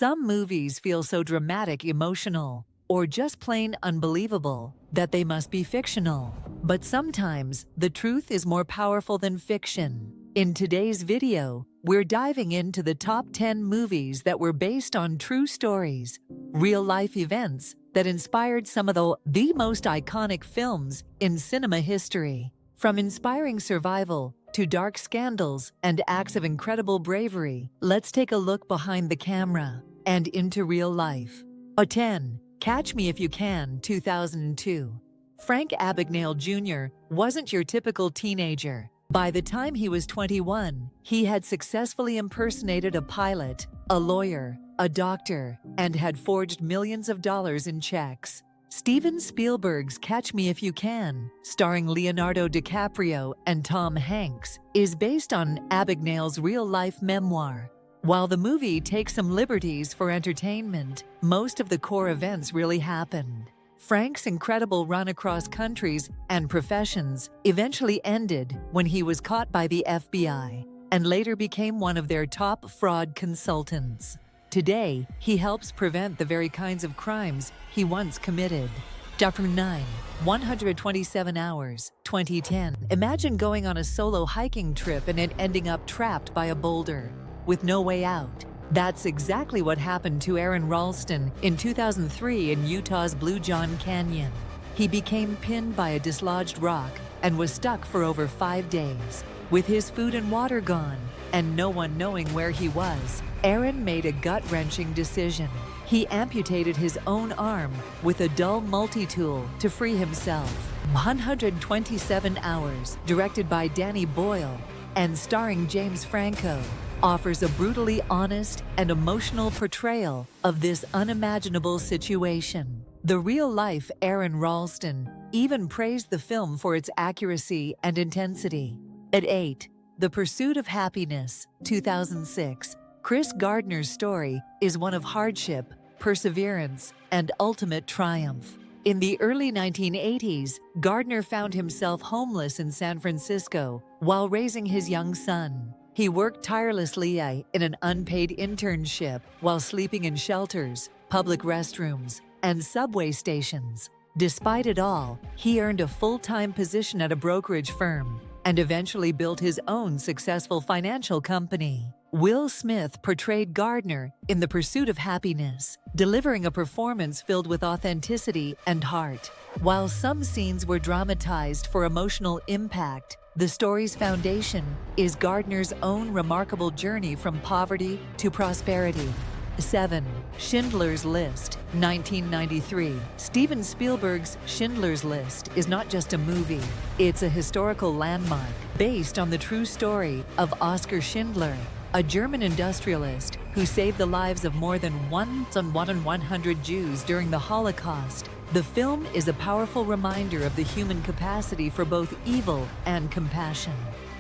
Some movies feel so dramatic, emotional, or just plain unbelievable that they must be fictional. But sometimes the truth is more powerful than fiction. In today's video, we're diving into the top 10 movies that were based on true stories, real-life events that inspired some of the most iconic films in cinema history. From inspiring survival to dark scandals and acts of incredible bravery, let's take a look behind the camera and into real life. 10. Catch Me If You Can, 2002. Frank Abagnale Jr. wasn't your typical teenager. By the time he was 21, he had successfully impersonated a pilot, a lawyer, a doctor, and had forged millions of dollars in checks. Steven Spielberg's Catch Me If You Can, starring Leonardo DiCaprio and Tom Hanks, is based on Abagnale's real-life memoir. While the movie takes some liberties for entertainment, most of the core events really happened. Frank's incredible run across countries and professions eventually ended when he was caught by the FBI and later became one of their top fraud consultants. Today, he helps prevent the very kinds of crimes he once committed. Chapter 9. 127 Hours, 2010. Imagine going on a solo hiking trip and ending up trapped by a boulder with no way out. That's exactly what happened to Aaron Ralston in 2003 in Utah's Blue John Canyon. He became pinned by a dislodged rock and was stuck for over 5 days. With his food and water gone and no one knowing where he was, Aaron made a gut-wrenching decision. He amputated his own arm with a dull multi-tool to free himself. 127 Hours, directed by Danny Boyle and starring James Franco, offers a brutally honest and emotional portrayal of this unimaginable situation. The real-life Aaron Ralston even praised the film for its accuracy and intensity. At 8. The Pursuit of Happyness, 2006. Chris Gardner's story is one of hardship, perseverance, and ultimate triumph. In the early 1980s, Gardner found himself homeless in San Francisco while raising his young son. He worked tirelessly in an unpaid internship while sleeping in shelters, public restrooms, and subway stations. Despite it all, he earned a full-time position at a brokerage firm and eventually built his own successful financial company. Will Smith portrayed Gardner in The Pursuit of Happyness, delivering a performance filled with authenticity and heart. While some scenes were dramatized for emotional impact, the story's foundation is Gardner's own remarkable journey from poverty to prosperity. 7. Schindler's List, 1993. Steven Spielberg's Schindler's List is not just a movie, it's a historical landmark based on the true story of Oskar Schindler, a German industrialist who saved the lives of more than 100 Jews during the Holocaust. The film is a powerful reminder of the human capacity for both evil and compassion.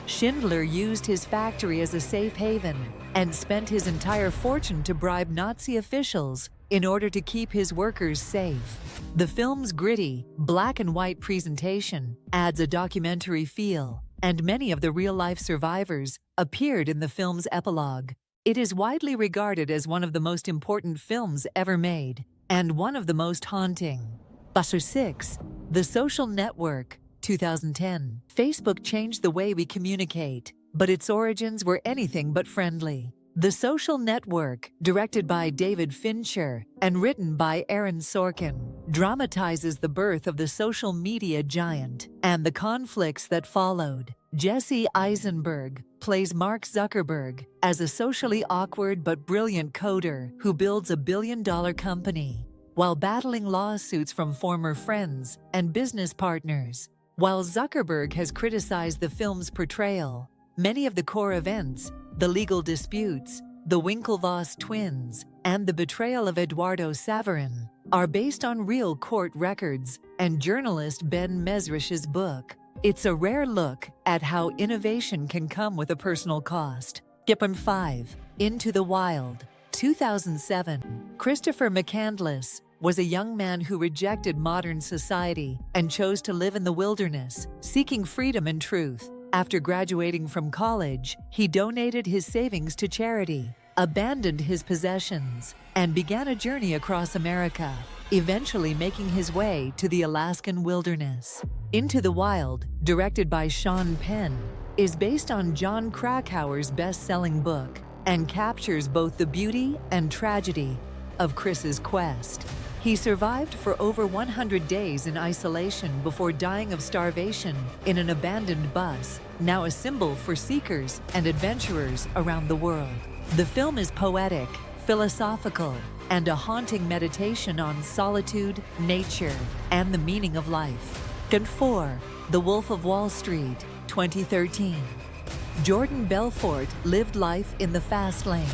Schindler used his factory as a safe haven and spent his entire fortune to bribe Nazi officials in order to keep his workers safe. The film's gritty, black and white presentation adds a documentary feel, and many of the real-life survivors appeared in the film's epilogue. It is widely regarded as one of the most important films ever made, and one of the most haunting. 6. The Social Network, 2010. Facebook changed the way we communicate, but its origins were anything but friendly. The Social Network, directed by David Fincher and written by Aaron Sorkin, dramatizes the birth of the social media giant and the conflicts that followed. Jesse Eisenberg plays Mark Zuckerberg as a socially awkward but brilliant coder who builds a billion-dollar company while battling lawsuits from former friends and business partners. While Zuckerberg has criticized the film's portrayal, many of the core events, the legal disputes, the Winklevoss twins, and the betrayal of Eduardo Saverin, are based on real court records and journalist Ben Mesrich's book. It's a rare look at how innovation can come with a personal cost. 5. Into the Wild, 2007. Christopher McCandless was a young man who rejected modern society and chose to live in the wilderness, seeking freedom and truth. After graduating from college, he donated his savings to charity. abandoned his possessions, and began a journey across America, eventually making his way to the Alaskan wilderness. Into the Wild, directed by Sean Penn, is based on John Krakauer's best-selling book and captures both the beauty and tragedy of Chris's quest. He survived for over 100 days in isolation before dying of starvation in an abandoned bus, now a symbol for seekers and adventurers around the world. The film is poetic, philosophical, and a haunting meditation on solitude, nature, and the meaning of life. And 4. The Wolf of Wall Street, 2013. Jordan Belfort lived life in the fast lane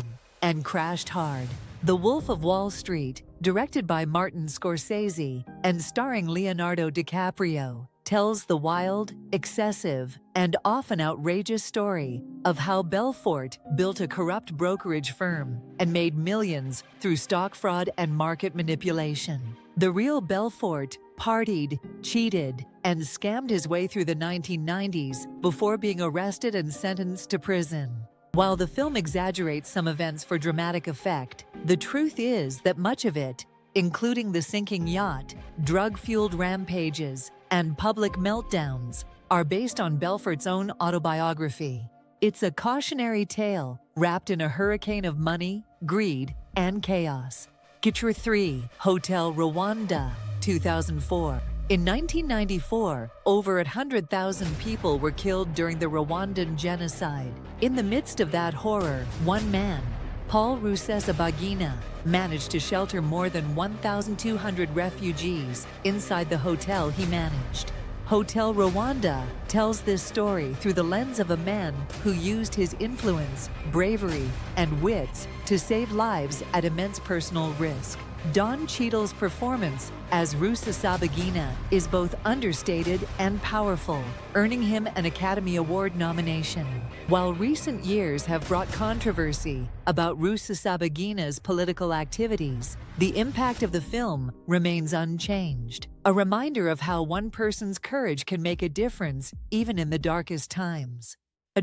and crashed hard. The Wolf of Wall Street, directed by Martin Scorsese and starring Leonardo DiCaprio, tells the wild, excessive, and often outrageous story of how Belfort built a corrupt brokerage firm and made millions through stock fraud and market manipulation. The real Belfort partied, cheated, and scammed his way through the 1990s before being arrested and sentenced to prison. While the film exaggerates some events for dramatic effect, the truth is that much of it, including the sinking yacht, drug-fueled rampages, and public meltdowns, are based on Belfort's own autobiography. It's a cautionary tale wrapped in a hurricane of money, greed, and chaos. Picture 3, Hotel Rwanda, 2004. In 1994, over 100,000 people were killed during the Rwandan genocide. In the midst of that horror, one man, Paul Rusesabagina, managed to shelter more than 1,200 refugees inside the hotel he managed. Hotel Rwanda tells this story through the lens of a man who used his influence, bravery, and wits to save lives at immense personal risk. Don Cheadle's performance as Rusesabagina is both understated and powerful, earning him an Academy Award nomination. While recent years have brought controversy about Rusesabagina's political activities, the impact of the film remains unchanged. A reminder of how one person's courage can make a difference even in the darkest times.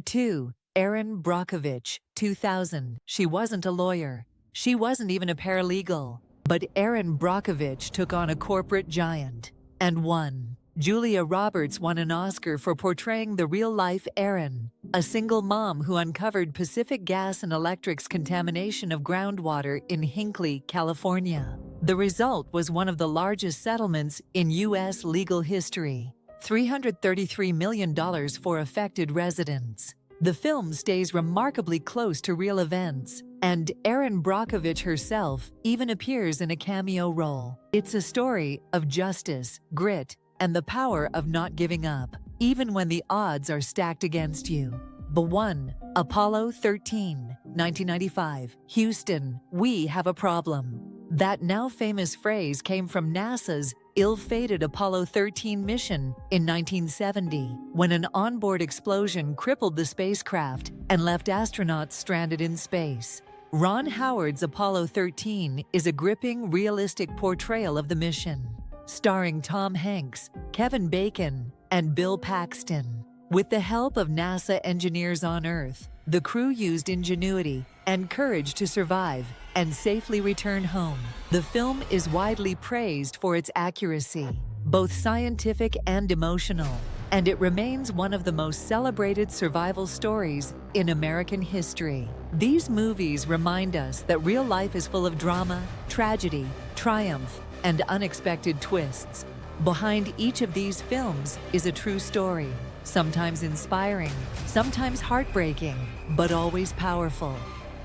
2. Erin Brockovich, 2000. She wasn't a lawyer. She wasn't even a paralegal. But Erin Brockovich took on a corporate giant and won. Julia Roberts won an Oscar for portraying the real-life Erin, a single mom who uncovered Pacific Gas and Electric's contamination of groundwater in Hinckley, California. The result was one of the largest settlements in U.S. legal history, $333 million for affected residents. The film stays remarkably close to real events, and Erin Brockovich herself even appears in a cameo role. It's a story of justice, grit, and the power of not giving up, even when the odds are stacked against you. The 1. Apollo 13, 1995. Houston, we have a problem. That now famous phrase came from NASA's ill-fated Apollo 13 mission in 1970, when an onboard explosion crippled the spacecraft and left astronauts stranded in space. Ron Howard's Apollo 13 is a gripping, realistic portrayal of the mission, starring Tom Hanks, Kevin Bacon, and Bill Paxton. With the help of NASA engineers on Earth, the crew used ingenuity and courage to survive and safely return home. The film is widely praised for its accuracy, both scientific and emotional, and it remains one of the most celebrated survival stories in American history. These movies remind us that real life is full of drama, tragedy, triumph, and unexpected twists. Behind each of these films is a true story, sometimes inspiring, sometimes heartbreaking, but always powerful.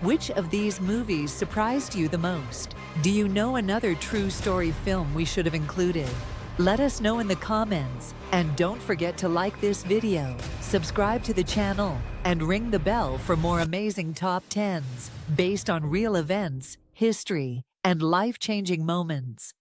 Which of these movies surprised you the most? Do you know another true story film we should have included? Let us know in the comments, and don't forget to like this video, subscribe to the channel, and ring the bell for more amazing top 10s based on real events, history, and life-changing moments.